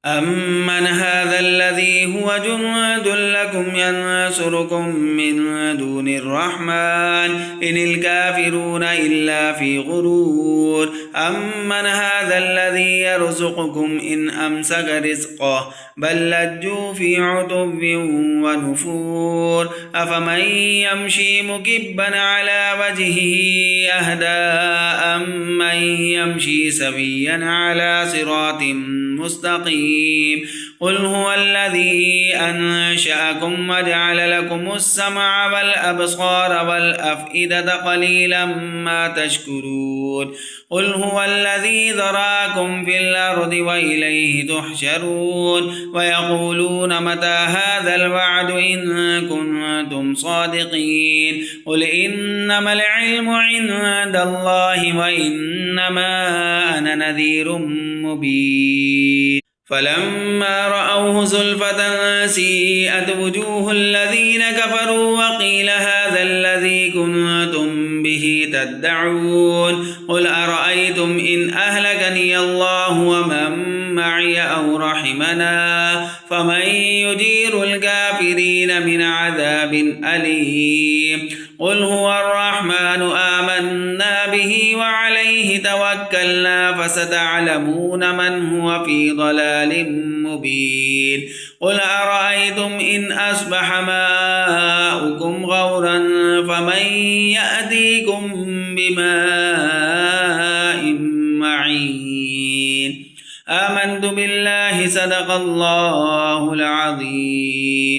أَمَّنْ هَذَا الَّذِي هُوَ جُندٌ لَّكُمْ يَنصُرُكُم مِّن دُونِ الرَّحْمَٰنِ إِنِ الْكَافِرُونَ إِلَّا فِي غُرُورٍ أَمَّنْ هَٰذَا الَّذِي يَرْزُقُكُمْ إِنْ أَمْسَكَ رِزْقَهُ بَل لَّجُّوا فِي عُتُوٍّ وَنُفُورٍ أَفَمَن يَمْشِي مُكِبًّا عَلَىٰ وَجْهِهِ أَهْدَىٰ أَمَّن يَمْشِي سَوِيًّا عَلَىٰ صِرَاطٍ مستقيم قل هو الذي أنشأكم وجعل لكم السمع والأبصار والأفئدة قليلا ما تشكرون قل هو الذي ذراكم في الأرض وإليه تحشرون ويقولون متى هذا الوعد إن كنتم صادقين قل إنما العلم عند الله وإنما أنا نذير مبين فلما رأوه زلفة سيئت وجوه الذين كفروا وقيل هذا الذي كنتم به تدعون قل أرأيتم إن أهلكني الله ومن معي أو رحمنا فمن يجير الكافرين من عذاب أليم قل هو الرحمن آمنا به وعليه توكلنا فستعلمون من هو في ضلال مبين قل أرأيتم إن أصبح ماؤكم غورا فمن يأتيكم بماء معين آمنت بالله صدق الله العظيم.